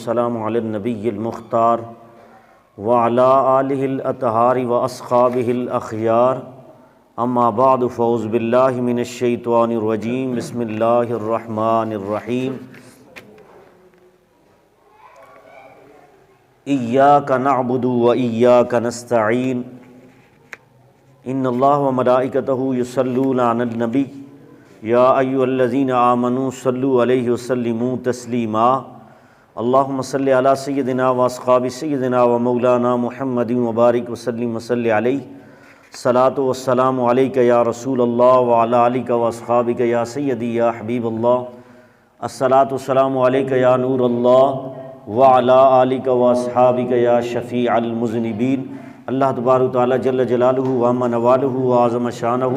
والسلام علی النبی المختار وعلی آلہ الاطہار واصحابہ الاخیار اما بعد فاعوذ باللہ من الشیطان الرجیم بسم اللہ الرحمن الرحیم ایاک نعبد و ایاک نستعین ان اللہ و ملائکتہ یصلون علی النبی یا ایھا الذین آمنوا صلوا علیہ وسلموا تسلیما اللہم صلی علی سیدنا و اصحاب سیدنا و مولانا محمد وبارک وسلم وصلی علیہ الصلاۃ والسلام علیک یا رسول اللہ وعلی آلک و اصحابک یا سیدی یا حبیب اللہ الصلاۃ والسلام علیک یا نور اللہ وعلی آلک و اصحابک یا شفیع المذنبین۔ اللہ تبارک تعالیٰ جل جلالہ وعم نوالہ وعظم شانہ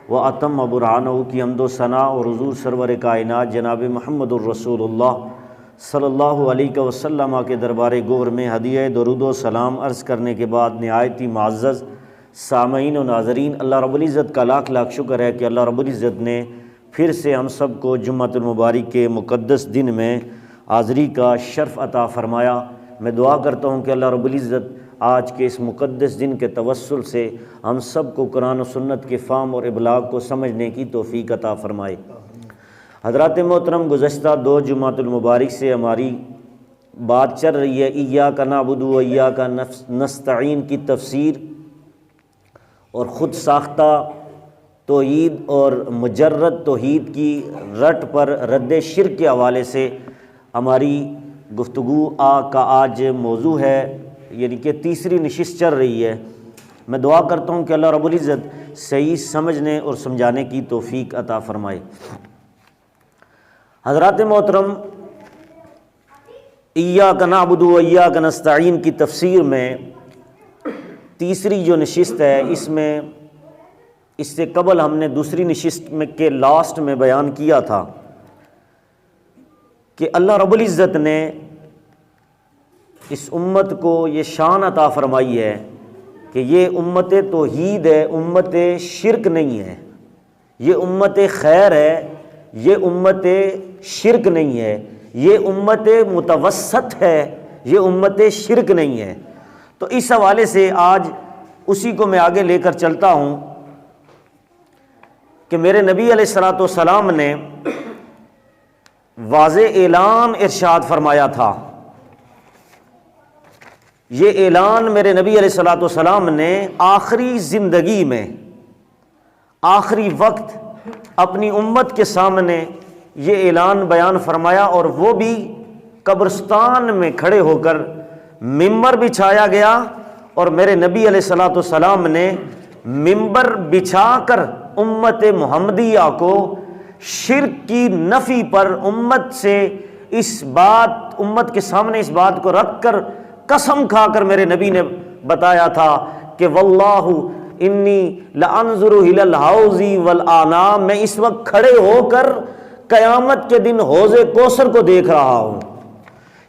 واتم برہانہ کی حمد و ثناء اور حضور سرور کائنات جناب محمد الرسول اللہ صلی اللہ علیہ وسلم کے دربار گور میں ہدیہ درود و سلام عرض کرنے کے بعد نہایت ہی معزز سامعین و ناظرین، اللہ رب العزت کا لاکھ لاکھ شکر ہے کہ اللہ رب العزت نے پھر سے ہم سب کو جمعۃ المبارک کے مقدس دن میں حاضری کا شرف عطا فرمایا۔ میں دعا کرتا ہوں کہ اللہ رب العزت آج کے اس مقدس دن کے توسل سے ہم سب کو قرآن و سنت کے فہم اور ابلاغ کو سمجھنے کی توفیق عطا فرمائے۔ حضرات محترم، گزشتہ 2 جمعۃ المبارک سے ہماری بات چل رہی ہے ایاک نعبد و ایاک نستعین کی تفسیر اور خود ساختہ توحید اور مجرد توحید کی رٹ پر رد شرک کے حوالے سے ہماری گفتگو کا آج موضوع ہے، یعنی کہ تیسری نشست چل رہی ہے۔ میں دعا کرتا ہوں کہ اللہ رب العزت صحیح سمجھنے اور سمجھانے کی توفیق عطا فرمائے۔ حضرات محترم، ایاک نعبد و ایاک نستعین کی تفسیر میں تیسری جو نشست ہے، اس سے قبل ہم نے دوسری نشست میں کے لاسٹ میں بیان کیا تھا کہ اللہ رب العزت نے اس امت کو یہ شان عطا فرمائی ہے کہ یہ امت توحید ہے، امت شرک نہیں ہے، یہ امت خیر ہے، یہ امت شرک نہیں ہے، یہ امت متوسط ہے، یہ امت شرک نہیں ہے۔ تو اس حوالے سے آج اسی کو میں آگے لے کر چلتا ہوں کہ میرے نبی علیہ الصلوۃ والسلام نے واضح اعلان ارشاد فرمایا تھا۔ یہ اعلان میرے نبی علیہ الصلوۃ والسلام نے آخری زندگی میں، آخری وقت اپنی امت کے سامنے یہ اعلان بیان فرمایا، اور وہ بھی قبرستان میں کھڑے ہو کر ممبر بچھایا گیا، اور میرے نبی علیہ الصلوۃ والسلام نے ممبر بچھا کر امت محمدیہ کو شرک کی نفی پر امت کے سامنے اس بات کو رکھ کر قسم کھا کر میرے نبی نے بتایا تھا کہ واللہ انی لانظر الی الحوض والانام، میں اس وقت کھڑے ہو کر قیامت کے دن حوض کوثر کو دیکھ رہا ہوں۔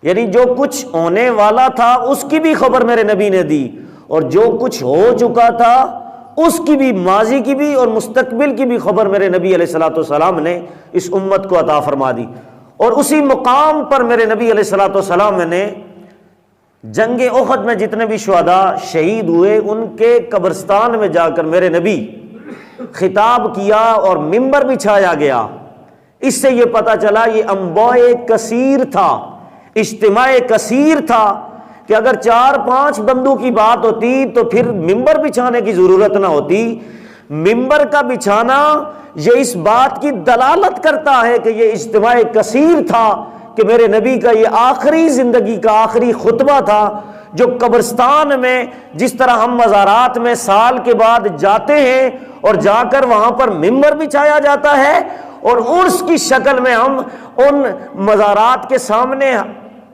یعنی جو کچھ ہونے والا تھا اس کی بھی خبر میرے نبی نے دی، اور جو کچھ ہو چکا تھا اس کی بھی، ماضی کی بھی اور مستقبل کی بھی خبر میرے نبی علیہ الصلوۃ والسلام نے اس امت کو عطا فرما دی۔ اور اسی مقام پر میرے نبی علیہ الصلوۃ والسلام نے جنگ احد میں جتنے بھی شہداء شہید ہوئے ان کے قبرستان میں جا کر میرے نبی خطاب کیا اور ممبر بچھایا گیا۔ اس سے یہ پتہ چلا یہ انباء کثیر تھا، اجتماع کثیر تھا، کہ اگر 4-5 بندوں کی بات ہوتی تو پھر ممبر بچھانے کی ضرورت نہ ہوتی۔ ممبر کا بچھانا یہ اس بات کی دلالت کرتا ہے کہ یہ اجتماع کثیر تھا، کہ میرے نبی کا یہ آخری زندگی کا آخری خطبہ تھا، جو قبرستان میں جس طرح ہم مزارات میں سال کے بعد جاتے ہیں اور جا کر وہاں پر ممبر بچھایا جاتا ہے، اور عرس کی شکل میں ہم ان مزارات کے سامنے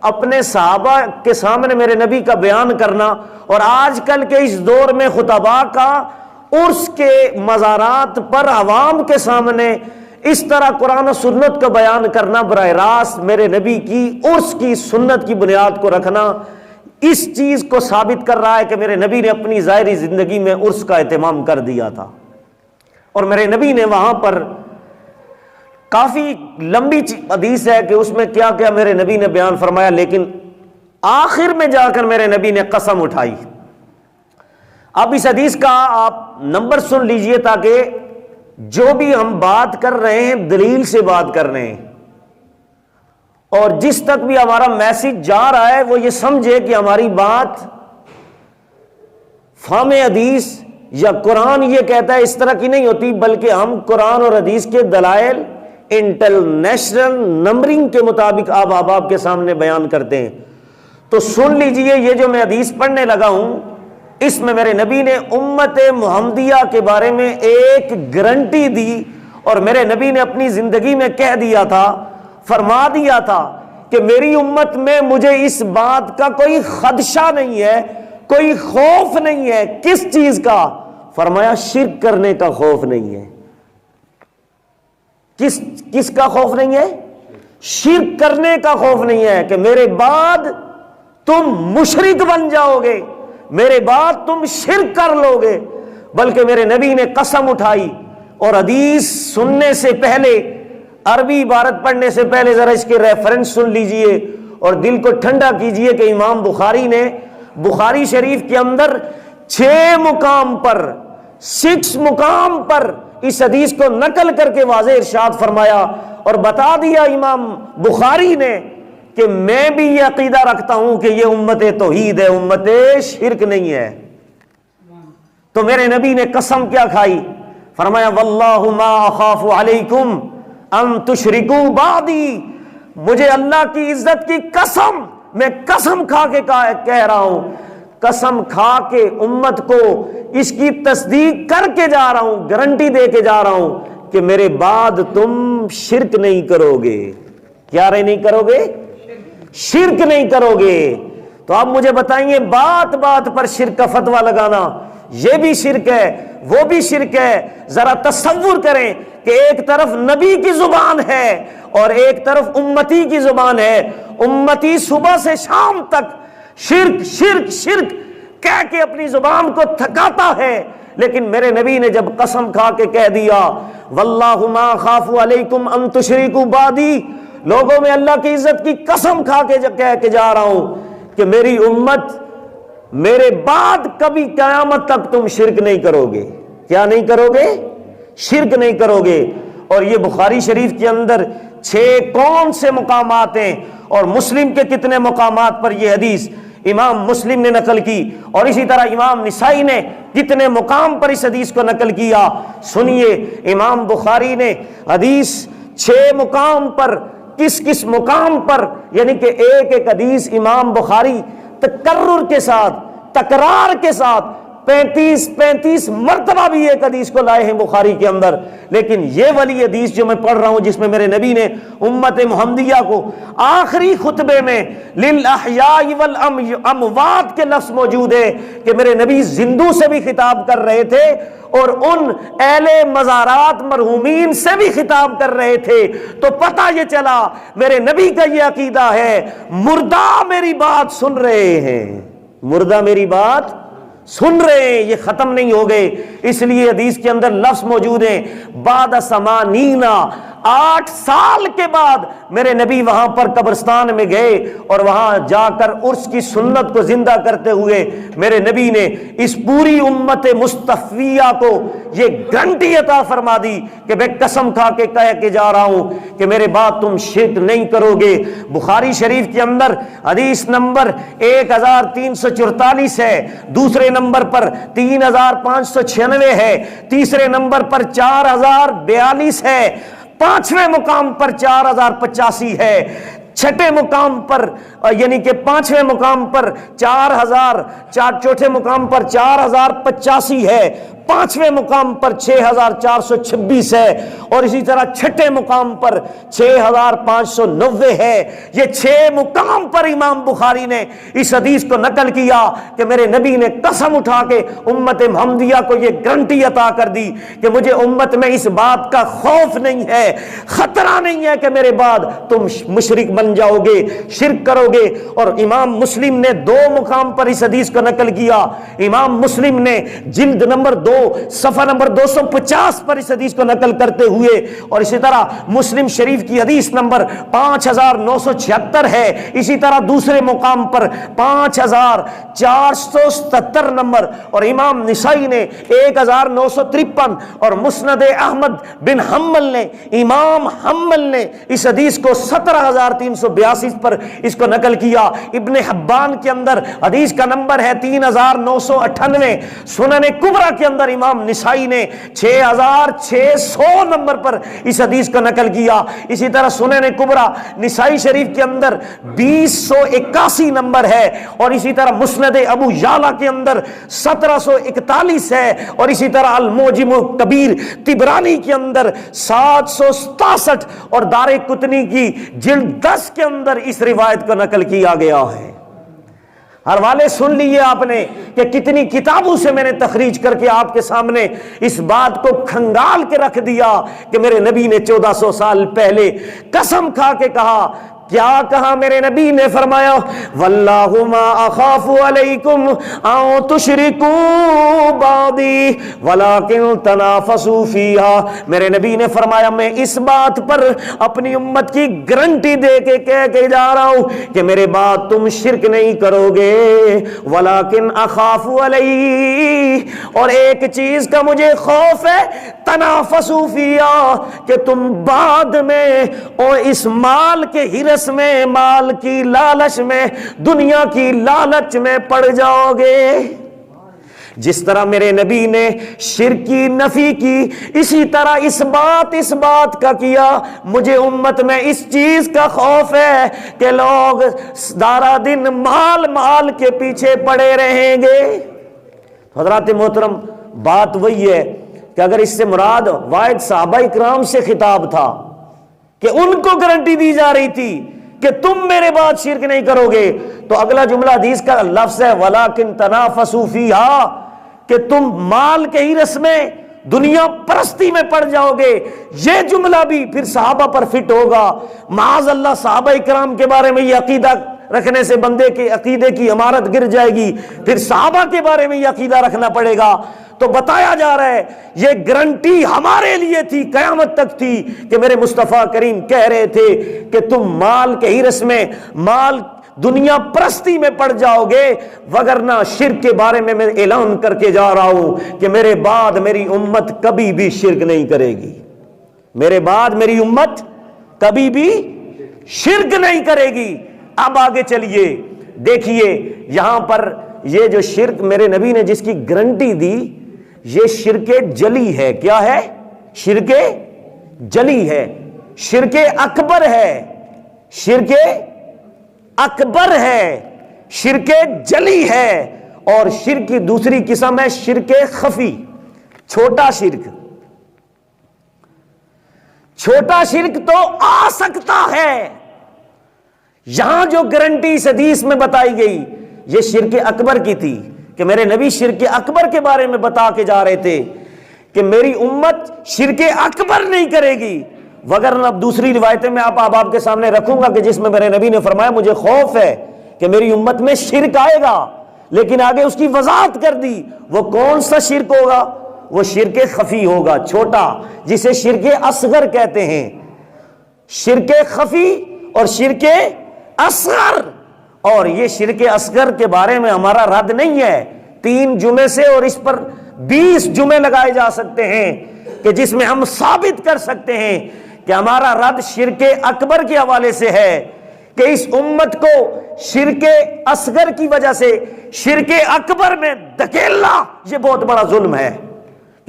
اپنے صحابہ کے سامنے میرے نبی کا بیان کرنا، اور آج کل کے اس دور میں خطباء کا عرس کے مزارات پر عوام کے سامنے اس طرح قرآن و سنت کا بیان کرنا، براہ راست میرے نبی کی عرس کی سنت کی بنیاد کو رکھنا، اس چیز کو ثابت کر رہا ہے کہ میرے نبی نے اپنی ظاہری زندگی میں عرس کا اہتمام کر دیا تھا، اور میرے نبی نے وہاں پر کافی لمبی حدیث ہے کہ اس میں کیا کیا میرے نبی نے بیان فرمایا، لیکن آخر میں جا کر میرے نبی نے قسم اٹھائی۔ اب اس حدیث کا آپ نمبر سن لیجئے تاکہ جو بھی ہم بات کر رہے ہیں دلیل سے بات کر رہے ہیں، اور جس تک بھی ہمارا میسج جا رہا ہے وہ یہ سمجھے کہ ہماری بات فہم حدیث یا قرآن یہ کہتا ہے اس طرح کی نہیں ہوتی، بلکہ ہم قرآن اور حدیث کے دلائل انٹرنیشنل نمبرنگ کے مطابق آپ کے سامنے بیان کرتے ہیں۔ تو سن لیجئے، یہ جو میں حدیث پڑھنے لگا ہوں اس میں میرے نبی نے امت محمدیہ کے بارے میں ایک گارنٹی دی، اور میرے نبی نے اپنی زندگی میں کہہ دیا تھا، فرما دیا تھا کہ میری امت میں مجھے اس بات کا کوئی خدشہ نہیں ہے، کوئی خوف نہیں ہے۔ کس چیز کا؟ فرمایا شرک کرنے کا خوف نہیں ہے۔ کس کا خوف نہیں ہے؟ شرک کرنے کا خوف نہیں ہے کہ میرے بعد تم مشرک بن جاؤ گے، میرے بعد تم شرک کر لو گے۔ بلکہ میرے نبی نے قسم اٹھائی، اور حدیث سننے سے پہلے، عربی عبارت پڑھنے سے پہلے ذرا اس کے ریفرنس سن لیجئے اور دل کو ٹھنڈا کیجئے کہ امام بخاری نے بخاری شریف کے اندر 6 مقام پر اس حدیث کو نقل کر کے واضح ارشاد فرمایا اور بتا دیا امام بخاری نے کہ میں بھی یہ عقیدہ رکھتا ہوں کہ یہ امت توحید ہے، امت شرک نہیں ہے۔ تو میرے نبی نے قسم کیا کھائی؟ فرمایا واللہ ما اخاف علیکم ان تشرکوا بعدی، مجھے اللہ کی عزت کی قسم، میں قسم کھا کے کہہ رہا ہوں، قسم کھا کے امت کو اس کی تصدیق کر کے جا رہا ہوں، گارنٹی دے کے جا رہا ہوں کہ میرے بعد تم شرک نہیں کرو گے۔ کیا نہیں کرو گے؟ شرک نہیں کرو گے۔ تو آپ مجھے بتائیے، بات بات پر شرک کا فتویٰ لگانا یہ بھی شرک ہے، وہ بھی شرک ہے۔ ذرا تصور کریں کہ ایک طرف نبی کی زبان ہے اور ایک طرف امتی کی زبان ہے، امتی صبح سے شام تک شرک شرک شرک کہہ کے اپنی زبان کو تھکاتا ہے، لیکن میرے نبی نے جب قسم کھا کے کہہ دیا واللہ ما خاف علیکم ان تشرکوا بعدی، لوگوں میں اللہ کی عزت کی قسم کھا کے کہہ کے جا رہا ہوں کہ میری امت میرے بعد کبھی قیامت تک تم شرک نہیں کرو گے۔ کیا نہیں کرو گے؟ شرک نہیں کرو گے۔ اور یہ بخاری شریف کے اندر 6 کون سے مقامات ہیں، اور مسلم کے کتنے مقامات پر یہ حدیث امام مسلم نے نقل کی، اور اسی طرح امام نسائی نے کتنے مقام پر اس حدیث کو نقل کیا۔ سنیے، امام بخاری نے حدیث 6 مقام پر، کس مقام پر، یعنی کہ ایک حدیث امام بخاری تکرر کے ساتھ، تکرار کے ساتھ 35 مرتبہ بھی ایک حدیث کو لائے ہیں بخاری کے اندر۔ لیکن یہ والی حدیث جو میں پڑھ رہا ہوں جس میں میرے نبی نے امت محمدیہ کو آخری خطبے میں للأحیاء والاموات کے لفظ موجود ہے کہ میرے نبی زندوں سے بھی خطاب کر رہے تھے اور ان اہل مزارات مرحومین سے بھی خطاب کر رہے تھے۔ تو پتہ یہ چلا میرے نبی کا یہ عقیدہ ہے، مردہ میری بات سن رہے ہیں، مردہ میری بات سن رہے ہیں، یہ ختم نہیں ہو گئے۔ اس لیے حدیث کے اندر لفظ موجود ہیں بعد 80 8 سال کے بعد میرے نبی وہاں پر قبرستان میں گئے اور وہاں جا کر عرس کی سنت کو زندہ کرتے ہوئے میرے نبی نے اس پوری امت مصطفیہ کو یہ گارنٹی عطا فرما دی کہ میں قسم کھا کے کہہ کے جا رہا ہوں کہ میرے بعد تم شرک نہیں کرو گے۔ بخاری شریف کے اندر حدیث نمبر 1344 ہے، دوسرے نمبر پر 3596 ہے، تیسرے نمبر پر 4042 ہے، 5ویں مقام پر 4085 ہے، 6ٹھے مقام پر یعنی کہ 5ویں مقام پر 4000، چوتھے مقام پر 4085 ہے، 5ویں مقام پر 6426 ہے، اور اسی طرح 6ٹھے مقام پر 6590 ہے۔ یہ 6 مقام پر امام بخاری نے اس حدیث کو نقل کیا کہ میرے نبی نے قسم اٹھا کے امت محمدیہ کو یہ گارنٹی عطا کر دی کہ مجھے امت میں اس بات کا خوف نہیں ہے، خطرہ نہیں ہے کہ میرے بعد تم مشرک بن بن جاؤ گے، شرک کرو گے۔ اور امام مسلم نے 2 مقام پر اس حدیث کو نقل کیا۔ امام مسلم نے جلد نمبر 2 صفحہ نمبر 250 پر اس حدیث کو نقل کرتے ہوئے، اور اسی طرح مسلم شریف کی حدیث نمبر 5976 ہے، اسی طرح دوسرے مقام پر 5477 نمبر، اور امام نسائی نے 1953، اور مسند احمد بن حنبل نے، امام حنبل نے اس حدیث کو 17382 پر اس کو نقل کیا۔ ابن حبان کے اندر حدیث کا نمبر ہے 3998، سنن کبریٰ کے اندر امام نسائی نے 6600 نمبر پر اس حدیث کو نقل کیا۔ اسی طرح سنن کبریٰ نسائی شریف کے اندر 2081 نمبر ہے، اور اسی طرح مسند ابو یعلا کے اندر 1741 ہے، اور اسی طرح المعجم کبیر طبرانی کے اندر 767، اور دارقطنی کی جلد 10 کے اندر اس روایت کو نقل کیا گیا ہے۔ حوالے سن لیے آپ نے کہ کتنی کتابوں سے میں نے تخریج کر کے آپ کے سامنے اس بات کو کھنگال کے رکھ دیا کہ میرے نبی نے 1400 سال پہلے قسم کھا کے کہا۔ کیا کہا میرے نبی نے؟ فرمایا واللہ ما اخاف علیکم ان تشرکوا بعدی ولکن تنافسوا فیہا۔ میرے نبی نے فرمایا میں اس بات پر اپنی امت کی گارنٹی دے کے کہہ کے جا رہا ہوں کہ میرے بعد تم شرک نہیں کرو گے، ولکن اخاف علی، اور ایک چیز کا مجھے خوف ہے، تنافسوا فیہا، کہ تم بعد میں اور اس مال کے ہرس میں، مال کی لالچ میں، دنیا کی لالچ میں پڑ جاؤ گے۔ جس طرح میرے نبی نے شرک کی نفی کی، اسی طرح اس بات کا کیا۔ مجھے امت میں اس چیز کا خوف ہے کہ لوگ سارا دن مال کے پیچھے پڑے رہیں گے۔ حضرات محترم، بات وہی ہے کہ اگر اس سے مراد واحد صحابہ اکرام سے خطاب تھا کہ ان کو گارنٹی دی جا رہی تھی کہ تم میرے بعد شرک نہیں کرو گے، تو اگلا جملہ حدیث کا لفظ ہے وَلَكِن تَنَافَسُوا فِيهَا، کہ تم مال کے ہرس میں، دنیا پرستی میں پڑ جاؤ گے۔ یہ جملہ بھی پھر صحابہ پر فٹ ہوگا۔ معاذ اللہ صحابہ اکرام کے بارے میں یہ عقیدہ رکھنے سے بندے کے عقیدے کی عمارت گر جائے گی، پھر صحابہ کے بارے میں یہ عقیدہ رکھنا پڑے گا۔ تو بتایا جا رہا ہے یہ گارنٹی ہمارے لیے تھی، قیامت تک تھی، کہ میرے مصطفیٰ کریم کہہ رہے تھے کہ تم مال کے ہرس میں، مال دنیا پرستی میں پڑ جاؤ گے، وگرنہ شرک کے بارے میں میں اعلان کر کے جا رہا ہوں کہ میرے بعد میری امت کبھی بھی شرک نہیں کرے گی۔ میرے بعد میری امت کبھی بھی شرک نہیں کرے گی۔ اب آگے چلیے، دیکھیے یہاں پر یہ جو شرک میرے نبی نے جس کی گارنٹی دی، یہ شرک جلی ہے۔ کیا ہے؟ شرک جلی ہے، شرک اکبر ہے، شرک اکبر ہے، شرک جلی ہے۔ اور شرک کی دوسری قسم ہے شرک خفی، چھوٹا شرک۔ چھوٹا شرک تو آ سکتا ہے، یہاں جو گارنٹی اس حدیث میں بتائی گئی یہ شرک اکبر کی تھی، کہ میرے نبی شرک اکبر کے بارے میں بتا کے جا رہے تھے کہ میری امت شرک اکبر نہیں کرے گی، وگرنہ اب دوسری روایتیں میں آپ کے سامنے رکھوں گا کہ جس میں میرے نبی نے فرمایا مجھے خوف ہے کہ میری امت میں شرک آئے گا، لیکن آگے اس کی وضاحت کر دی۔ وہ کون سا شرک ہوگا؟ وہ شرک خفی ہوگا، چھوٹا، جسے شرک اصغر کہتے ہیں۔ شرک خفی اور شرک اصغر، اور یہ شرک اصغر کے بارے میں ہمارا رد نہیں ہے۔ 3 جمعے سے اور اس پر 20 جمعے لگائے جا سکتے ہیں کہ جس میں ہم ثابت کر سکتے ہیں کہ ہمارا رد شرک اکبر کے حوالے سے ہے، کہ اس امت کو شرک اصغر کی وجہ سے شرک اکبر میں دھکیلنا یہ بہت بڑا ظلم ہے،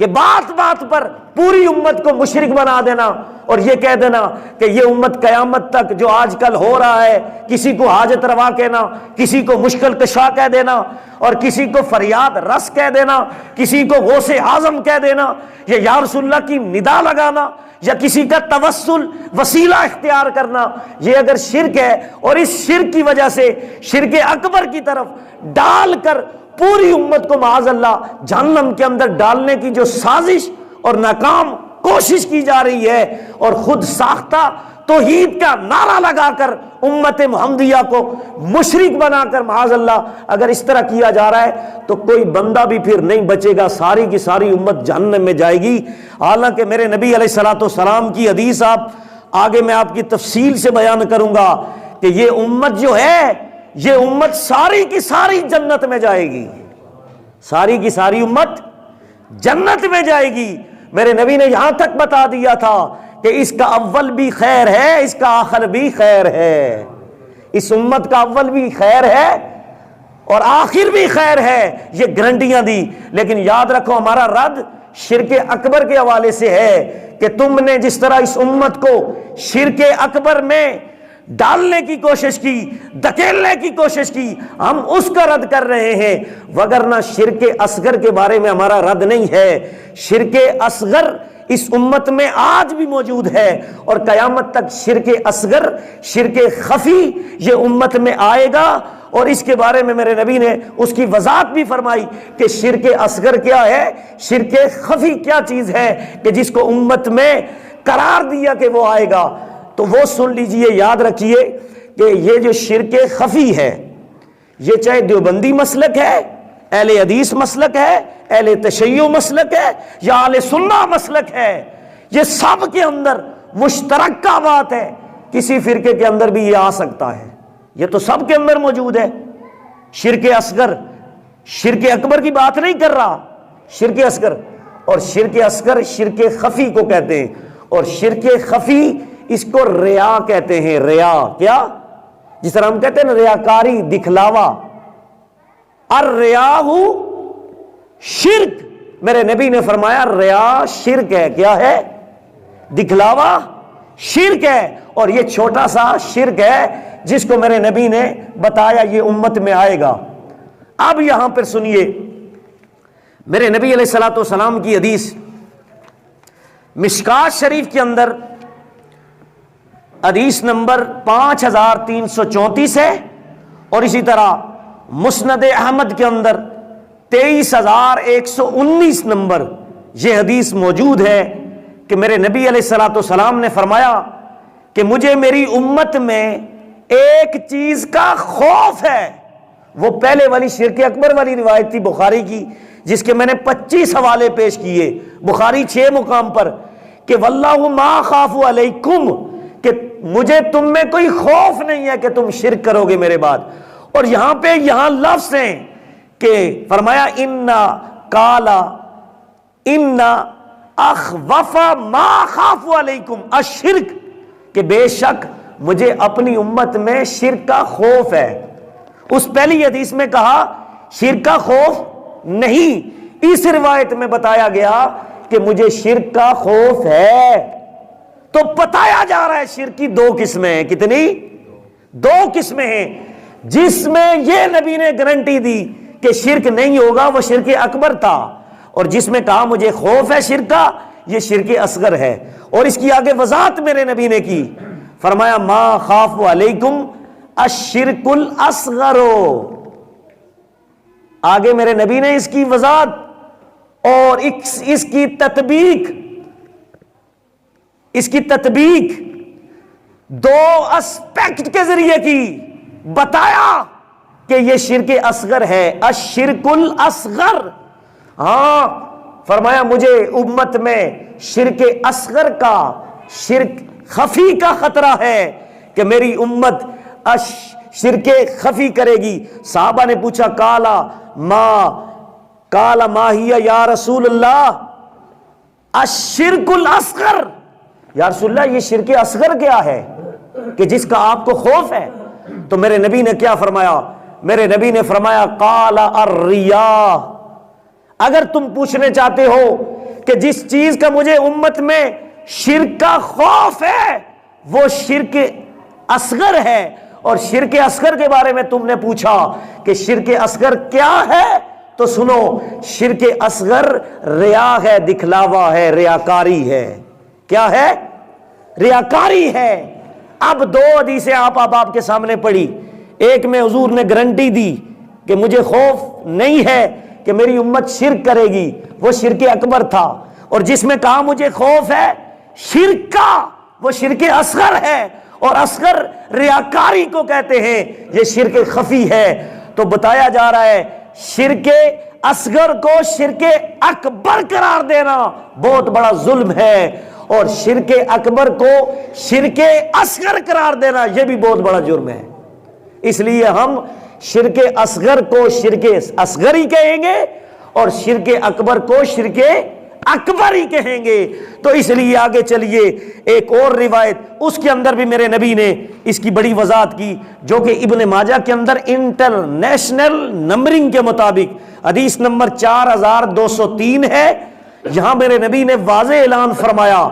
کہ بات بات پر پوری امت کو مشرک بنا دینا اور یہ کہہ دینا کہ یہ امت قیامت تک جو آج کل ہو رہا ہے، کسی کو حاجت روا کہنا، کسی کو مشکل کشا کہہ دینا، اور کسی کو فریاد رس کہہ دینا، کسی کو غوث اعظم کہہ دینا، یا یا رسول اللہ کی ندا لگانا، یا کسی کا توسل وسیلہ اختیار کرنا، یہ اگر شرک ہے اور اس شرک کی وجہ سے شرک اکبر کی طرف ڈال کر پوری امت کو معاذ اللہ جہنم کے اندر ڈالنے کی جو سازش اور ناکام کوشش کی جا رہی ہے، اور خود ساختہ توحید کا نعرہ لگا کر امت محمدیہ کو مشرک بنا کر معاذ اللہ اگر اس طرح کیا جا رہا ہے تو کوئی بندہ بھی پھر نہیں بچے گا، ساری کی ساری امت جہنم میں جائے گی۔ حالانکہ میرے نبی علیہ الصلوۃ والسلام کی حدیث آپ آگے میں آپ کی تفصیل سے بیان کروں گا کہ یہ امت جو ہے، یہ امت ساری کی ساری جنت میں جائے گی، ساری کی ساری امت جنت میں جائے گی۔ میرے نبی نے یہاں تک بتا دیا تھا کہ اس کا اول بھی خیر ہے، اس کا آخر بھی خیر ہے، اس امت کا اول بھی خیر ہے اور آخر بھی خیر ہے، یہ گارنٹیاں دی۔ لیکن یاد رکھو ہمارا رد شرک اکبر کے حوالے سے ہے کہ تم نے جس طرح اس امت کو شرک اکبر میں ڈالنے کی کوشش کی، دھکیلنے کی کوشش کی، ہم اس کا رد کر رہے ہیں، وگرنہ شرک اصغر کے بارے میں ہمارا رد نہیں ہے۔ شرک اصغر اس امت میں آج بھی موجود ہے اور قیامت تک شرک اصغر، شرک خفی یہ امت میں آئے گا، اور اس کے بارے میں میرے نبی نے اس کی وضاحت بھی فرمائی کہ شرک اصغر کیا ہے، شرک خفی کیا چیز ہے کہ جس کو امت میں قرار دیا کہ وہ آئے گا۔ تو وہ سن لیجئے، یاد رکھیے کہ یہ جو شرک خفی ہے، یہ چاہے دیوبندی مسلک ہے، اہل حدیث مسلک ہے، اہل تشیع مسلک ہے یا اہل سنہ مسلک ہے، یہ سب کے اندر مشترکہ بات ہے، کسی فرقے کے اندر بھی یہ آ سکتا ہے، یہ تو سب کے اندر موجود ہے۔ شرک اصغر، شرک اکبر کی بات نہیں کر رہا، شرک اصغر، اور شرک اصغر شرک خفی کو کہتے ہیں، اور شرک خفی اس کو ریا کہتے ہیں۔ ریا کیا؟ جس طرح ہم کہتے ہیں نا ریاکاری، دکھلاوا، الریاء شرک، میرے نبی نے فرمایا ریا شرک ہے۔ کیا ہے؟ دکھلاوا شرک ہے، اور یہ چھوٹا سا شرک ہے جس کو میرے نبی نے بتایا یہ امت میں آئے گا۔ اب یہاں پر سنیے میرے نبی علیہ الصلوۃ والسلام کی حدیث مشکات شریف کے اندر حدیث نمبر 5334 ہے، اور اسی طرح مسند احمد کے اندر 23119 نمبر یہ حدیث موجود ہے کہ میرے نبی علیہ الصلوۃ والسلام نے فرمایا کہ مجھے میری امت میں ایک چیز کا خوف ہے۔ وہ پہلے والی شرک اکبر والی روایت تھی بخاری کی، جس کے میں نے 25 حوالے پیش کیے، بخاری 6 مقام پر، کہ واللہ ما خاف علیکم، کہ مجھے تم میں کوئی خوف نہیں ہے کہ تم شرک کرو گے میرے بعد۔ اور یہاں پہ یہاں لفظ ہیں کہ فرمایا ان اخوف ما خاف علیکم الشرک، کہ بے شک مجھے اپنی امت میں شرک کا خوف ہے۔ اس پہلی حدیث میں کہا شرک کا خوف نہیں، اس روایت میں بتایا گیا کہ مجھے شرک کا خوف ہے۔ تو بتایا جا رہا ہے شرک کی 2 قسمیں ہیں۔ کتنی؟ 2 قسمیں ہیں۔ جس میں یہ نبی نے گارنٹی دی کہ شرک نہیں ہوگا وہ شرک اکبر تھا، اور جس میں کہا مجھے خوف ہے شرک کا، یہ شرک اصغر ہے۔ اور اس کی آگے وضاحت میرے نبی نے کی، فرمایا ما خاف علیکم الشرک الاصغر۔ آگے میرے نبی نے اس کی وضاحت اور اس کی تطبیق 2 اسپیکٹ کے ذریعے کی، بتایا کہ یہ شرک اصغر ہے، الشرک الاصغر۔ ہاں فرمایا مجھے امت میں شرک اصغر کا، شرک خفی کا خطرہ ہے کہ میری امت شرک خفی کرے گی۔ صحابہ نے پوچھا کالا ما ہی یا رسول اللہ الشرک الاصغر، یا رسول اللہ یہ شرک اصغر کیا ہے کہ جس کا آپ کو خوف ہے؟ تو میرے نبی نے کیا فرمایا؟ میرے نبی نے فرمایا قال الریاء۔ اگر تم پوچھنے چاہتے ہو کہ جس چیز کا مجھے امت میں شرک کا خوف ہے وہ شرک اصغر ہے، اور شرک اصغر کے بارے میں تم نے پوچھا کہ شرک اصغر کیا ہے، تو سنو شرک اصغر ریا ہے، دکھلاوا ہے، ریاکاری ہے۔ کیا ہے؟ ریاکاری ہے۔ اب 2 حدیثیں آپ کے سامنے پڑھی، ایک میں حضور نے گارنٹی دی کہ مجھے خوف نہیں ہے کہ میری امت شرک کرے گی، وہ شرک اکبر تھا، اور جس میں کہا مجھے خوف ہے شرک کا، وہ شرک اصغر ہے، اور اصغر ریاکاری کو کہتے ہیں، یہ شرک خفی ہے۔ تو بتایا جا رہا ہے شرک اصغر کو شرک اکبر قرار دینا بہت بڑا ظلم ہے، اور شرک اکبر کو شرک اصغر قرار دینا یہ بھی بہت بڑا جرم ہے۔ اس لیے ہم شرک اصغر کو شرک اصغر ہی کہیں گے اور شرک اکبر کو شرک اکبر ہی کہیں گے۔ تو اس لیے آگے چلیے، ایک اور روایت اس کے اندر بھی میرے نبی نے اس کی بڑی وضاحت کی، جو کہ ابن ماجہ کے اندر انٹرنیشنل نمبرنگ کے مطابق حدیث نمبر 4203 ہے۔ یہاں میرے نبی نے واضح اعلان فرمایا،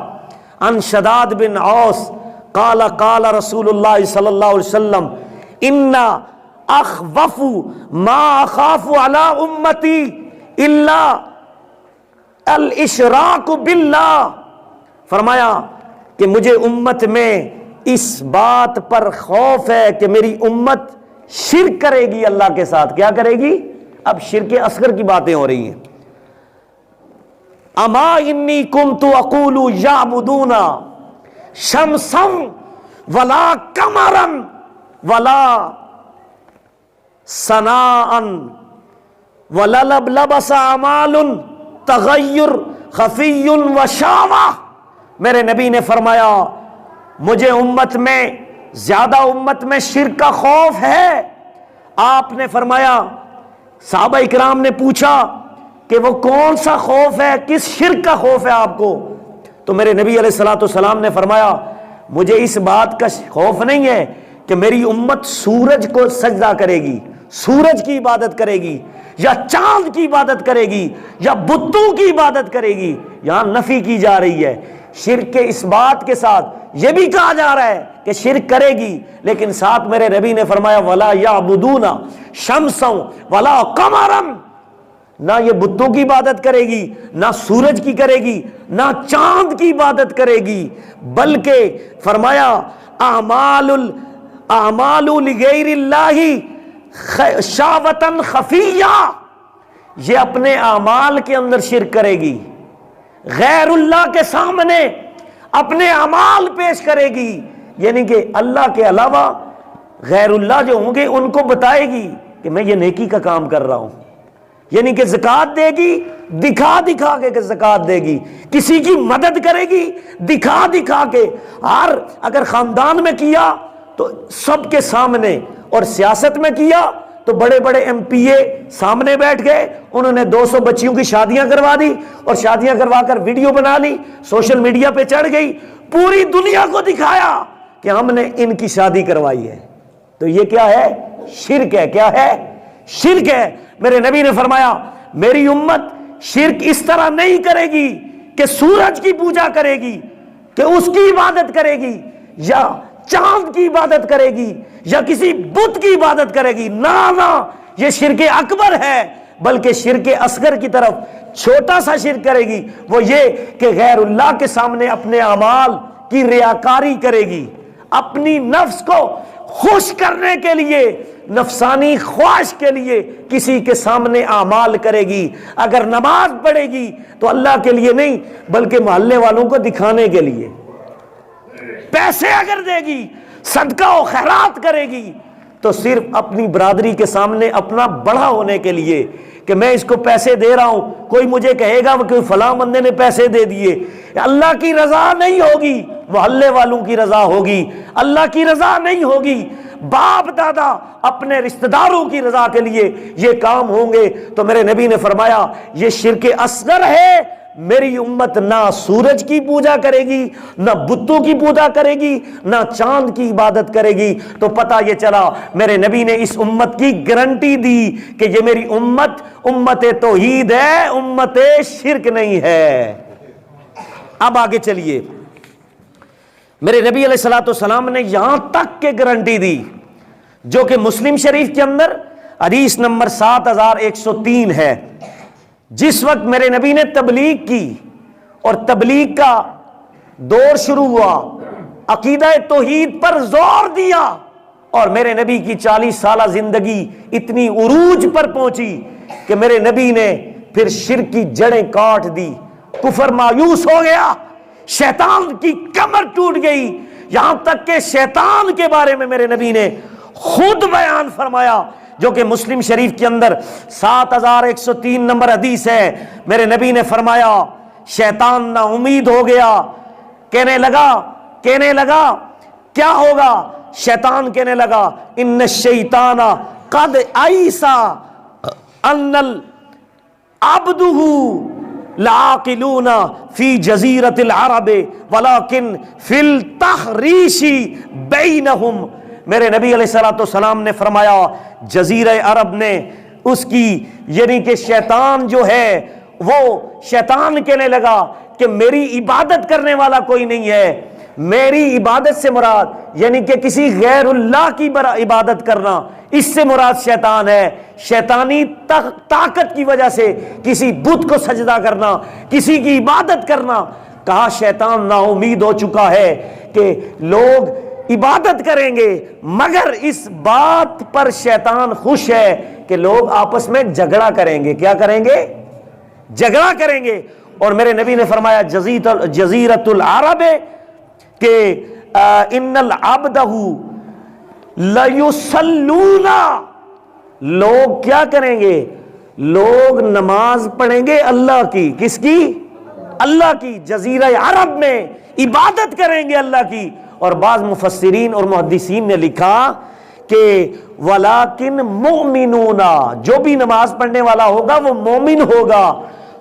ان شداد بن اوس قال قال رسول اللہ صلی اللہ علیہ وسلم ان اخوف ما اخاف علی امتی الا الاشراک باللہ، فرمایا کہ مجھے امت میں اس بات پر خوف ہے کہ میری امت شرک کرے گی اللہ کے ساتھ۔ کیا کرے گی؟ اب شرک اصغر کی باتیں ہو رہی ہیں۔ اما انی کنت اقول یعبدون شمسا ولا قمرا ولا سناء ولا لبس اعمال تغیر خفی وشاوہ۔ میرے نبی نے فرمایا مجھے امت میں زیادہ امت میں شرک کا خوف ہے۔ آپ نے فرمایا، صحابہ اکرام نے پوچھا کہ وہ کون سا خوف ہے، کس شرک کا خوف ہے آپ کو؟ تو میرے نبی علیہ الصلوۃ والسلام نے فرمایا مجھے اس بات کا خوف نہیں ہے کہ میری امت سورج کو سجدہ کرے گی، سورج کی عبادت کرے گی، یا چاند کی عبادت کرے گی، یا بتوں کی عبادت کرے گی۔ یہاں نفی کی جا رہی ہے، شرک کے اس بات کے ساتھ یہ بھی کہا جا رہا ہے کہ شرک کرے گی، لیکن ساتھ میرے نبی نے فرمایا ولا یعبدون شمسا ولا قمرا، نہ یہ بتوں کی عبادت کرے گی، نہ سورج کی کرے گی، نہ چاند کی عبادت کرے گی، بلکہ فرمایا اعمال لغیر اللہ شاوتن خفیہ، یہ اپنے اعمال کے اندر شرک کرے گی، غیر اللہ کے سامنے اپنے اعمال پیش کرے گی، یعنی کہ اللہ کے علاوہ غیر اللہ جو ہوں گے ان کو بتائے گی کہ میں یہ نیکی کا کام کر رہا ہوں، یعنی کہ زکوٰۃ دے گی دکھا دکھا کے کہ زکوٰۃ دے گی، کسی کی مدد کرے گی دکھا دکھا کے، اور اگر خاندان میں کیا تو سب کے سامنے، اور سیاست میں کیا تو بڑے بڑے ایم پی اے سامنے بیٹھ گئے، انہوں نے 200 بچیوں کی شادیاں کروا دی، اور شادیاں کروا کر ویڈیو بنا لی، سوشل میڈیا پہ چڑھ گئی، پوری دنیا کو دکھایا کہ ہم نے ان کی شادی کروائی ہے۔ تو یہ کیا ہے؟ شرک ہے۔ کیا ہے؟ شرک ہے۔ میرے نبی نے فرمایا میری امت شرک اس طرح نہیں کرے گی کہ سورج کی پوجا کرے گی، کہ اس کی عبادت کرے گی، یا چاند کی عبادت کرے گی، یا کسی بت کی عبادت کرے گی، نہ یہ شرک اکبر ہے، بلکہ شرک اصغر کی طرف چھوٹا سا شرک کرے گی، وہ یہ کہ غیر اللہ کے سامنے اپنے اعمال کی ریاکاری کرے گی، اپنی نفس کو خوش کرنے کے لیے، نفسانی خواہش کے لیے کسی کے سامنے اعمال کرے گی۔ اگر نماز پڑھے گی تو اللہ کے لیے نہیں بلکہ محلے والوں کو دکھانے کے لیے، پیسے اگر دے گی، صدقہ و خیرات کرے گی تو صرف اپنی برادری کے سامنے اپنا بڑا ہونے کے لیے کہ میں اس کو پیسے دے رہا ہوں، کوئی مجھے کہے گا کہ فلاں بندے نے پیسے دے دیے، اللہ کی رضا نہیں ہوگی، محلے والوں کی رضا ہوگی، اللہ کی رضا نہیں ہوگی، باپ دادا اپنے رشتہ داروں کی رضا کے لیے یہ کام ہوں گے۔ تو میرے نبی نے فرمایا یہ شرک اصغر ہے۔ میری امت نہ سورج کی پوجا کرے گی، نہ بتوں کی پوجا کرے گی، نہ چاند کی عبادت کرے گی۔ تو پتہ یہ چلا میرے نبی نے اس امت کی گارنٹی دی کہ یہ میری امت توحید ہے، امت شرک نہیں ہے۔ اب آگے چلیے، میرے نبی علیہ الصلوۃ والسلام نے یہاں تک کہ گارنٹی دی جو کہ مسلم شریف کے اندر حدیث نمبر 7103 ہے۔ جس وقت میرے نبی نے تبلیغ کی اور تبلیغ کا دور شروع ہوا، عقیدہ توحید پر زور دیا، اور میرے نبی کی 40 سالہ زندگی اتنی عروج پر پہنچی کہ میرے نبی نے پھر شرک کی جڑیں کاٹ دی، کفر مایوس ہو گیا، شیطان کی کمر ٹوٹ گئی، یہاں تک کہ شیطان کے بارے میں میرے نبی نے خود بیان فرمایا، جو کہ مسلم شریف کے اندر 7103 نمبر حدیث ہے۔ میرے نبی نے فرمایا شیطان نا امید ہو گیا، کہنے لگا کیا ہوگا؟ شیطان کہنے لگا ان الشیطان قد ایسا ان العبدہ لعاقلون فی جزیرۃ العرب ولکن فی التحریش بینہم۔ میرے نبی علیہ الصلوۃ والسلام نے فرمایا جزیرہ عرب نے اس کی یعنی کہ شیطان جو ہے وہ شیطان کہنے لگا کہ میری عبادت کرنے والا کوئی نہیں ہے، میری عبادت سے مراد یعنی کہ کسی غیر اللہ کی عبادت کرنا، اس سے مراد شیطان ہے۔ شیطانی طاقت کی وجہ سے کسی بت کو سجدہ کرنا، کسی کی عبادت کرنا۔ کہا شیطان نا امید ہو چکا ہے کہ لوگ عبادت کریں گے، مگر اس بات پر شیطان خوش ہے کہ لوگ آپس میں جھگڑا کریں گے۔ کیا کریں گے؟ جھگڑا کریں گے۔ اور میرے نبی نے فرمایا جزیرۃ العرب کہ ان العبدہ لیصلون، لوگ کیا کریں گے؟ لوگ نماز پڑھیں گے اللہ کی۔ کس کی؟ اللہ کی۔ جزیرہ عرب میں عبادت کریں گے اللہ کی۔ اور بعض مفسرین اور محدثین نے لکھا کہ ولیکن مؤمنون، جو بھی نماز پڑھنے والا ہوگا وہ مومن ہوگا۔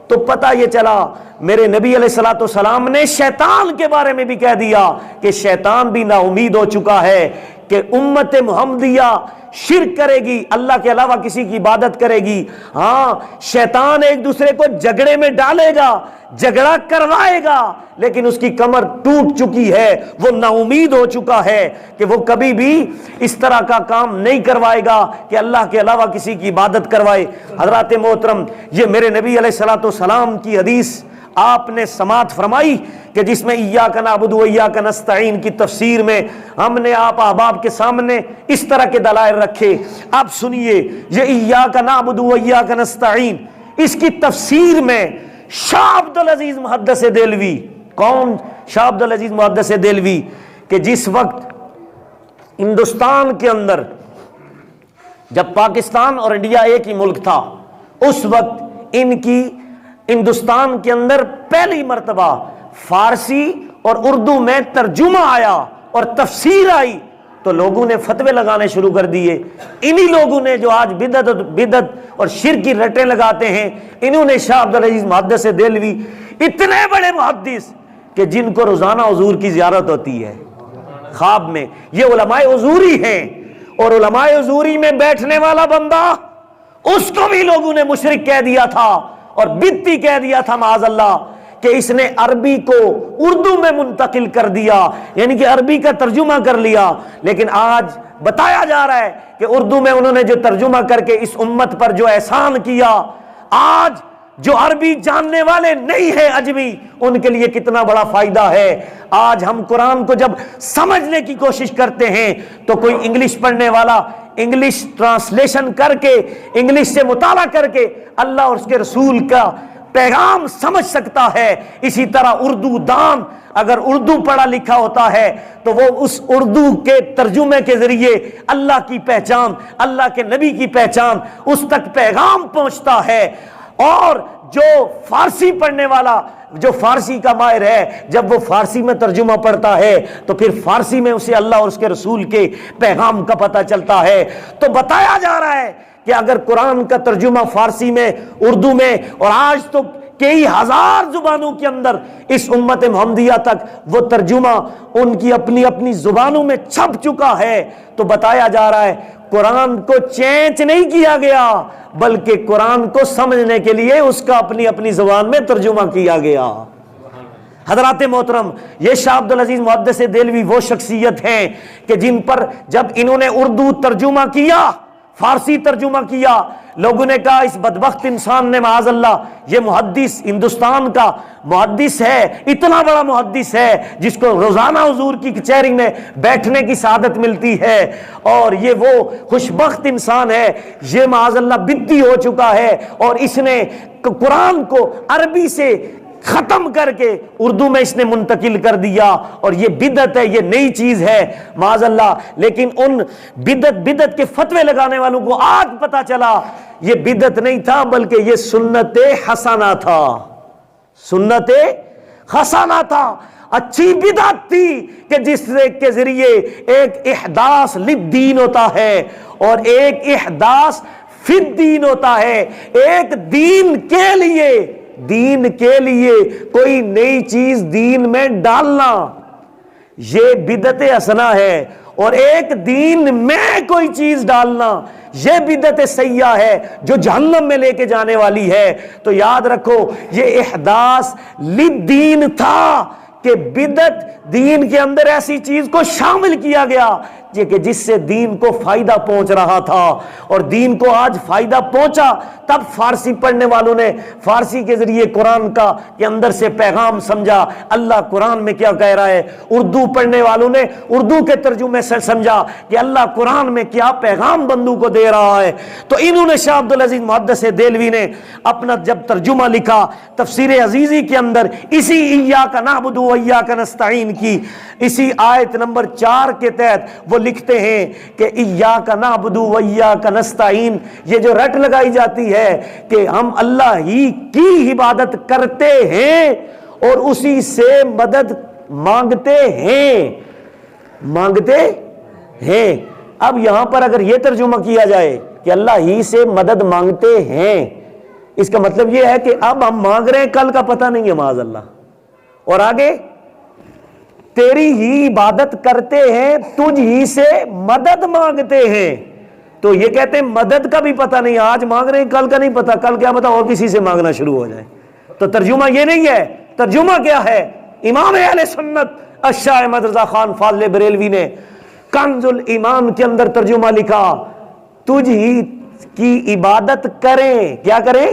تو پتہ یہ چلا میرے نبی علیہ الصلوۃ والسلام نے شیطان کے بارے میں بھی کہہ دیا کہ شیطان بھی نا امید ہو چکا ہے کہ امت محمدیہ شرک کرے گی، اللہ کے علاوہ کسی کی عبادت کرے گی۔ ہاں شیطان ایک دوسرے کو جھگڑے میں ڈالے گا، جھگڑا کروائے گا، لیکن اس کی کمر ٹوٹ چکی ہے، وہ نا امید ہو چکا ہے کہ وہ کبھی بھی اس طرح کا کام نہیں کروائے گا کہ اللہ کے علاوہ کسی کی عبادت کروائے۔ حضرات محترم، یہ میرے نبی علیہ الصلوۃ والسلام کی حدیث آپ نے سماعت فرمائی کہ جس میں ایاک نعبد و ایاک نستعین کی تفسیر میں ہم نے آپ احباب کے سامنے اس طرح کے دلائل رکھے۔ آپ سنیے یہ ایاک نعبد و ایاک نستعین، اس کی تفسیر میں شاہ عبدالعزیز محدث دہلوی، کون شاہ عبدالعزیز محدث دہلوی، کہ جس وقت ہندوستان کے اندر جب پاکستان اور انڈیا ایک ہی ملک تھا، اس وقت ان کی ہندوستان کے اندر پہلی مرتبہ فارسی اور اردو میں ترجمہ آیا اور تفسیر آئی، تو لوگوں نے فتوے لگانے شروع کر دیے۔ انہی لوگوں نے جو آج بدعت اور شرک کی رٹیں لگاتے ہیں، انہوں نے شاہ عبدالعزیز محدث دہلوی، اتنے بڑے محدث کہ جن کو روزانہ حضور کی زیارت ہوتی ہے خواب میں، یہ علماء حضوری ہیں، اور علماء حضوری میں بیٹھنے والا بندہ اس کو بھی لوگوں نے مشرک کہہ دیا تھا اور بدعتی کہہ دیا تھا معاذ اللہ، کہ اس نے عربی کو اردو میں منتقل کر دیا، یعنی کہ عربی کا ترجمہ کر لیا۔ لیکن آج بتایا جا رہا ہے کہ اردو میں انہوں نے جو ترجمہ کر کے اس امت پر جو احسان کیا، آج جو عربی جاننے والے نہیں ہیں اجمی، ان کے لیے کتنا بڑا فائدہ ہے۔ آج ہم قرآن کو جب سمجھنے کی کوشش کرتے ہیں تو کوئی انگلش پڑھنے والا انگلش ٹرانسلیشن کر کے، انگلش سے مطالعہ کر کے اللہ اور اس کے رسول کا پیغام سمجھ سکتا ہے۔ اسی طرح اردو دان اگر اردو پڑھا لکھا ہوتا ہے تو وہ اس اردو کے ترجمے کے ذریعے اللہ کی پہچان، اللہ کے نبی کی پہچان، اس تک پیغام پہنچتا ہے۔ اور جو فارسی پڑھنے والا، جو فارسی کا ماہر ہے، جب وہ فارسی میں ترجمہ پڑھتا ہے تو پھر فارسی میں اسے اللہ اور اس کے رسول کے پیغام کا پتہ چلتا ہے۔ تو بتایا جا رہا ہے کہ اگر قرآن کا ترجمہ فارسی میں، اردو میں، اور آج تو کئی ہزار زبانوں کے اندر اس امت محمدیہ تک وہ ترجمہ ان کی اپنی اپنی زبانوں میں چھپ چکا ہے، تو بتایا جا رہا ہے قرآن کو چینج نہیں کیا گیا، بلکہ قرآن کو سمجھنے کے لیے اس کا اپنی اپنی زبان میں ترجمہ کیا گیا۔ حضرات محترم، یہ شاہ عبدالعزیز محدث دہلوی وہ شخصیت ہیں کہ جن پر جب انہوں نے اردو ترجمہ کیا، فارسی ترجمہ کیا، لوگوں نے کہا اس بدبخت انسان نے معاذ اللہ، یہ محدث ہندوستان کا محدث ہے، اتنا بڑا محدث ہے جس کو روزانہ حضور کی کچہری میں بیٹھنے کی سعادت ملتی ہے، اور یہ وہ خوشبخت انسان ہے، یہ معاذ اللہ بدعتی ہو چکا ہے، اور اس نے قرآن کو عربی سے ختم کر کے اردو میں اس نے منتقل کر دیا، اور یہ بدعت ہے، یہ نئی چیز ہے معاذ اللہ۔ لیکن ان بدعت کے فتوے لگانے والوں کو آج پتا چلا یہ بدعت نہیں تھا بلکہ یہ سنت حسنہ تھا، سنت حسنہ تھا، اچھی بدعت تھی کہ جس کے ذریعے ایک احداث للدین ہوتا ہے اور ایک احداث فی الدین ہوتا ہے، ایک دین کے لیے کوئی نئی چیز دین میں ڈالنا، یہ بدعت حسنہ ہے، اور ایک دین میں کوئی چیز ڈالنا یہ بدعت سیئہ ہے جو جہنم میں لے کے جانے والی ہے۔ تو یاد رکھو یہ احداث للدین تھا کہ بدعت دین کے اندر ایسی چیز کو شامل کیا گیا کہ جس سے دین کو فائدہ پہنچ رہا تھا، اور دین کو آج فائدہ پہنچا تب فارسی پڑھنے والوں نے فارسی کے ذریعے قرآن کا کے اندر سے پیغام سمجھا، اللہ قرآن میں کیا کہہ رہا ہے، اردو پڑھنے والوں نے اردو کے ترجمے سے سمجھا کہ اللہ قرآن میں کیا پیغام بندوں کو دے رہا ہے۔ تو انہوں نے شاہ عبدالعزیز محدث دہلوی نے اپنا جب ترجمہ لکھا تفسیر عزیزی کے اندر اسی ایاک نعبد و ایاک نستعین کی اسی آیت نمبر 4 کے تحت وہ لکھتے ہیں کہ ایاک نعبد و ایاک نستعین، یہ جو رٹ لگائی جاتی ہے کہ ہم اللہ ہی کی عبادت کرتے ہیں اور اسی سے مدد مانگتے ہیں۔ اب یہاں پر اگر یہ ترجمہ کیا جائے کہ اللہ ہی سے مدد مانگتے ہیں، اس کا مطلب یہ ہے کہ اب ہم مانگ رہے ہیں، کل کا پتہ نہیں ہے معاذ اللہ، اور آگے تیری ہی عبادت کرتے ہیں، تجھ ہی سے مدد مانگتے ہیں۔ تو یہ کہتے ہیں مدد کا بھی پتہ نہیں، آج مانگ رہے ہیں کل کا نہیں پتہ، کل کیا پتہ اور کسی سے مانگنا شروع ہو جائے۔ تو ترجمہ یہ نہیں ہے، ترجمہ کیا ہے؟ امام اہل سنت الشاہ احمد رضا خان فاضل بریلوی نے کنز الایمان کے اندر ترجمہ لکھا، تجھ ہی کی عبادت کریں، کیا کریں؟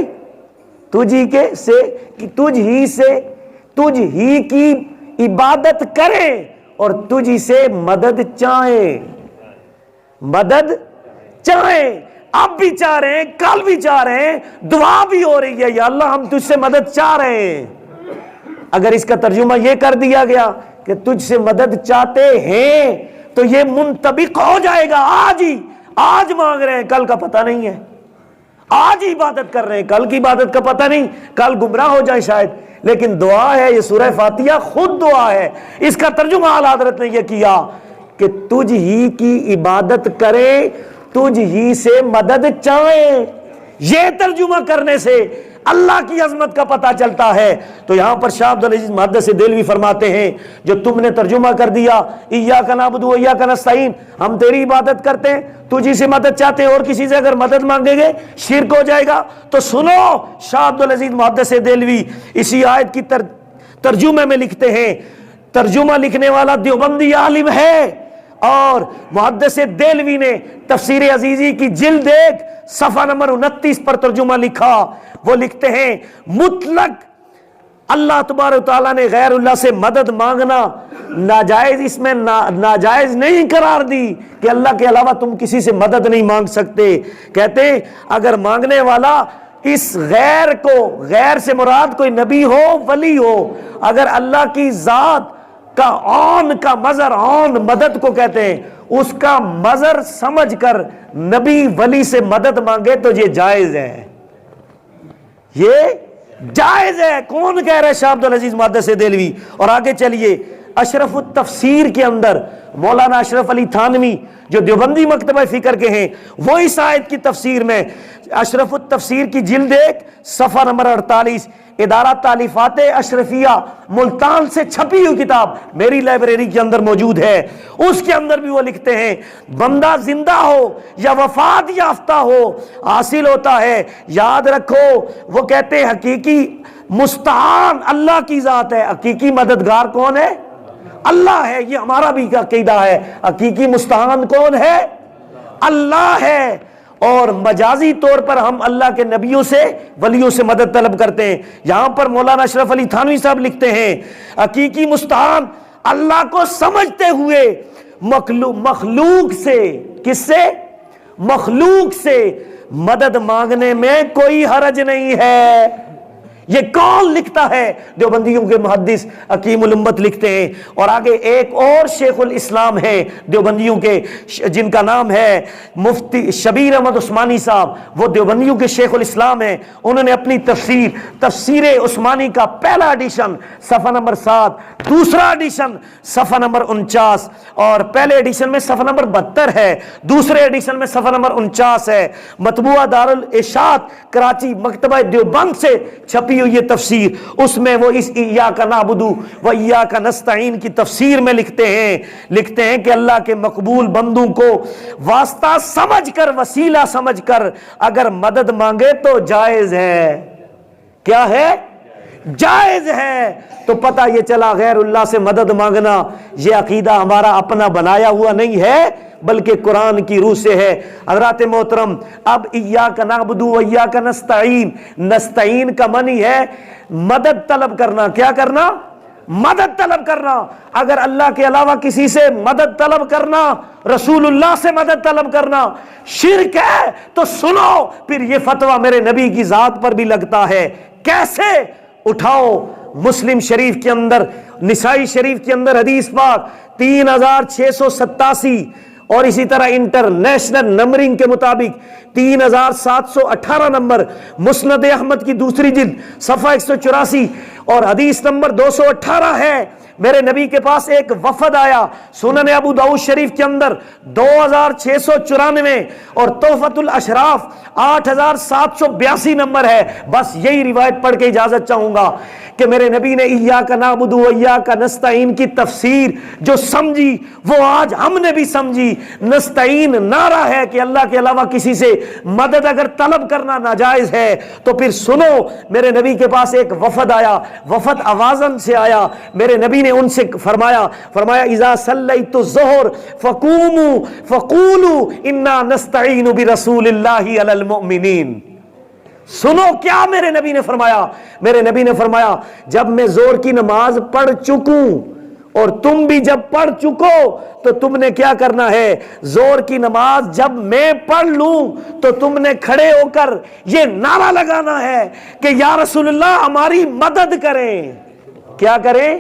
تجھ ہی کی عبادت کریں اور تجھ سے مدد چاہیں، اب بھی چاہ رہے ہیں، کل بھی چاہ رہے ہیں، دعا بھی ہو رہی ہے یا اللہ ہم تجھ سے مدد چاہ رہے ہیں۔ اگر اس کا ترجمہ یہ کر دیا گیا کہ تجھ سے مدد چاہتے ہیں تو یہ منطبق ہو جائے گا، آج مانگ رہے ہیں، کل کا پتہ نہیں ہے، آج عبادت کر رہے ہیں، کل کی عبادت کا پتہ نہیں، کل گمراہ ہو جائیں شاید۔ لیکن دعا ہے، یہ سورہ فاتحہ خود دعا ہے، اس کا ترجمہ اعلی حضرت نے یہ کیا کہ تجھ ہی کی عبادت کریں، تجھ ہی سے مدد چاہیں۔ یہ ترجمہ کرنے سے اللہ کی عظمت کا پتہ چلتا ہے۔ تو یہاں پر شاہ عبدالعزیز محدث دہلوی فرماتے ہیں جو تم نے ترجمہ کر دیا ایاک نعبد و ایاک نستعین، ہم تیری عبادت کرتے ہیں، تجھی سے مدد چاہتے ہیں، اور کسی سے اگر مدد مانگیں گے شرک ہو جائے گا۔ تو سنو، شاہ عبدالعزیز محدث دہلوی اسی آیت کی ترجمے میں لکھتے ہیں، ترجمہ لکھنے والا دیوبندی عالم ہے، اور محدث دہلوی نے تفسیر عزیزی کی جلد 1 صفحہ نمبر 29 پر ترجمہ لکھا۔ وہ لکھتے ہیں مطلق اللہ تبارک و تعالیٰ نے غیر اللہ سے مدد مانگنا ناجائز، اس میں ناجائز نہیں قرار دی کہ اللہ کے علاوہ تم کسی سے مدد نہیں مانگ سکتے۔ کہتے ہیں اگر مانگنے والا اس غیر کو، غیر سے مراد کوئی نبی ہو، ولی ہو، اگر اللہ کی ذات کا آن کا مظہر، آن مدد کو کہتے ہیں، اس کا مظہر سمجھ کر نبی ولی سے مدد مانگے تو یہ جائز ہے، یہ جائز ہے۔ کون کہہ رہا ہے؟ شاہ عبدالعزیز محدث دہلوی۔ اور آگے چلیے، اشرف التفسیر کے اندر مولانا اشرف علی تھانوی جو دیوبندی مکتبہ فکر کے ہیں، وہ اس آیت کی تفسیر میں اشرف التفسیر کی جلد 1 صفحہ نمبر 48، ادارہ تالیفات اشرفیہ ملتان سے چھپی ہوئی کتاب میری لائبریری کے اندر موجود ہے، اس کے اندر بھی وہ لکھتے ہیں بندہ زندہ ہو یا وفات یافتہ ہو حاصل ہوتا ہے، یاد رکھو وہ کہتے ہیں حقیقی مستعان اللہ کی ذات ہے، حقیقی مددگار کون ہے؟ اللہ ہے۔ یہ ہمارا بھی عقیدہ ہے، حقیقی مستعان کون ہے؟ اللہ ہے، اور مجازی طور پر ہم اللہ کے نبیوں سے، ولیوں سے مدد طلب کرتے ہیں۔ یہاں پر مولانا اشرف علی تھانوی صاحب لکھتے ہیں حقیقی مستعان اللہ کو سمجھتے ہوئے مخلوق سے، کس سے؟ مخلوق سے مدد مانگنے میں کوئی حرج نہیں ہے۔ یہ کون لکھتا ہے؟ دیوبندیوں کے محدث حکیم الامت لکھتے ہیں۔ اور آگے ایک اور شیخ الاسلام ہے دیوبندیوں کے، جن کا نام ہے مفتی شبیر احمد عثمانی صاحب، وہ دیوبندیوں کے شیخ الاسلام ہیں۔ انہوں نے اپنی تفسیر عثمانی کا پہلا ایڈیشن صفحہ نمبر 7، دوسرا ایڈیشن صفحہ نمبر 49، اور پہلے ایڈیشن میں صفحہ نمبر 72 ہے، دوسرے ایڈیشن میں صفحہ نمبر 49 ہے۔ مطبوعہ دارالارشاد کراچی مکتبہ دیوبند سے چھپی ہوئی یہ تفسیر، اس میں وہ اس ایاک نعبد و ایاک نستعین کی تفسیر میں لکھتے ہیں کہ اللہ کے مقبول بندوں کو واسطہ سمجھ کر، وسیلہ سمجھ کر اگر مدد مانگے تو جائز ہے۔ کیا ہے؟ جائز ہے۔ تو پتہ یہ چلا غیر اللہ سے مدد مانگنا یہ عقیدہ ہمارا اپنا بنایا ہوا نہیں ہے، بلکہ قرآن کی روح سے ہے۔ حضرات محترم، اب ایاک نعبد و ایاک نستعین، نستعین کا معنی ہے مدد طلب کرنا۔ کیا کرنا؟ مدد طلب کرنا۔ اگر اللہ کے علاوہ کسی سے مدد طلب کرنا، رسول اللہ سے مدد طلب کرنا شرک ہے تو سنو، پھر یہ فتویٰ میرے نبی کی ذات پر بھی لگتا ہے۔ کیسے؟ اٹھاؤ مسلم شریف کے اندر، نسائی شریف کے اندر حدیث پاک 3687، اور اسی طرح انٹرنیشنل نمبرنگ کے مطابق 3718 نمبر، مسند احمد کی دوسری جلد صفحہ 184 اور حدیث نمبر 218 ہے۔ میرے نبی کے پاس ایک وفد آیا، سنن ابو داؤد شریف کے اندر 2694 اور تحفۃ الاشراف 8782 نمبر ہے۔ بس یہی روایت پڑھ کے اجازت چاہوں گا کہ میرے نبی نے ایاک نعبد و ایاک نستعین کی تفسیر جو سمجھی وہ آج ہم نے بھی سمجھی۔ نستعین نعرہ ہے کہ اللہ کے علاوہ کسی سے مدد اگر طلب کرنا ناجائز ہے، تو پھر سنو، میرے نبی کے پاس ایک وفد آیا، وفد اوازن سے آیا۔ میرے نبی نے ان سے فرمایا اذا صلیت الظہر فقوموا فقولوا انا نستعین برسول اللہ علی المؤمنین۔ سنو کیا میرے نبی نے فرمایا۔ میرے نبی نے فرمایا جب میں زور کی نماز پڑھ چکوں اور تم بھی جب پڑھ چکو تو تم نے کیا کرنا ہے؟ زور کی نماز جب میں پڑھ لوں تو تم نے کھڑے ہو کر یہ نعرہ لگانا ہے کہ یا رسول اللہ ہماری مدد کریں۔ کیا کریں؟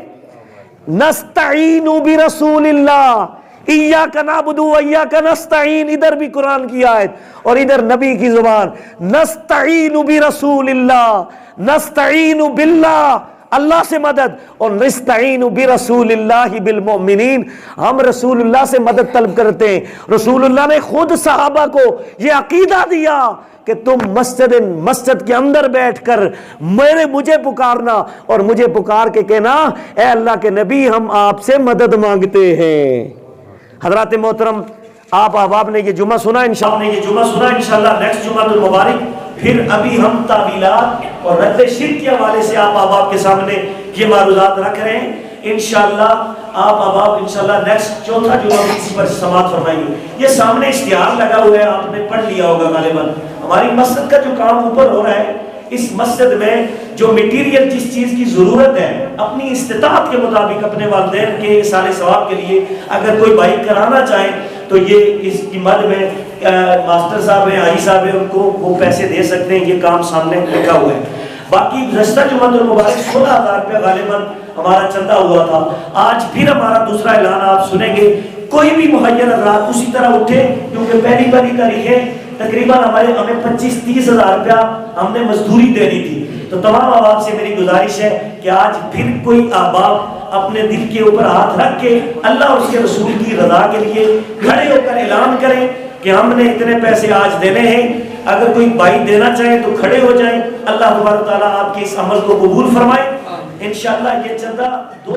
نستعین برسول اللہ، ایاک نعبد و ایاک نستعین، ادھر بھی قرآن کی آیت اور ادھر نبی کی زبان، نستعین برسول اللہ، نستعین باللہ، اللہ سے مدد، اور نستعین برسول اللہ بالمؤمنین، ہم رسول اللہ سے مدد طلب کرتے ہیں۔ رسول اللہ نے خود صحابہ کو یہ عقیدہ دیا کہ تم مسجد کے اندر بیٹھ کر مجھے پکارنا اور مجھے پکار کے کہنا اے اللہ کے نبی ہم آپ سے مدد مانگتے ہیں۔ حضرات محترم، آپ احباب نے یہ جمعہ سنا انشاءاللہ نیکسٹ جمعہ المبارک پھر ابھی ہم تعویلات اور رد شرک کے حوالے سے آپ احباب کے سامنے یہ معروضات رکھ رہے ہیں۔ انشاءاللہ آپ احباب انشاءاللہ نیکسٹ چوتھا جمعہ اسی پر سماعت فرمائیں گے۔ یہ سامنے اشتہار لگا ہوا ہے، آپ نے پڑھ لیا ہوگا غالباً۔ ہماری مسجد کا جو کام اوپر ہو رہا ہے، اس مسجد میں جو میٹیریل جس چیز کی ضرورت ہے اپنی استطاعت کے مطابق اپنے والدین کے اصال ثواب کے لیے اگر کوئی بھائی کرانا چاہیں تو یہ اس کی مد میں ماسٹر صاحب ہیں، حاجی صاحب ہیں، ان کو وہ پیسے دے سکتے ہیں۔ یہ کام سامنے لکھا ہوا ہے۔ باقی گزشتہ جمعہ المبارک 16,000 روپے غالباً ہمارا چندہ ہوا تھا۔ آج پھر ہمارا دوسرا اعلان آپ سنیں گے۔ کوئی بھی مہین حضرات اسی طرح اٹھے، کیونکہ پہلی تاریخ ہے، تقریباً ہمیں 25-30 ہزار روپیہ ہم نے مزدوری دینی تھی۔ تو تمام احباب سے میری گزارش ہے کہ آج پھر کوئی احباب اپنے دل کے اوپر ہاتھ رکھ کے اللہ اور اس کے رسول کی رضا کے لیے کھڑے ہو کر اعلان کریں کہ ہم نے اتنے پیسے آج دینے ہیں۔ اگر کوئی بھائی دینا چاہے تو کھڑے ہو جائیں۔ اللہ تبارک و تعالیٰ آپ کے اس عمل کو قبول فرمائے۔ انشاءاللہ یہ چندہ 2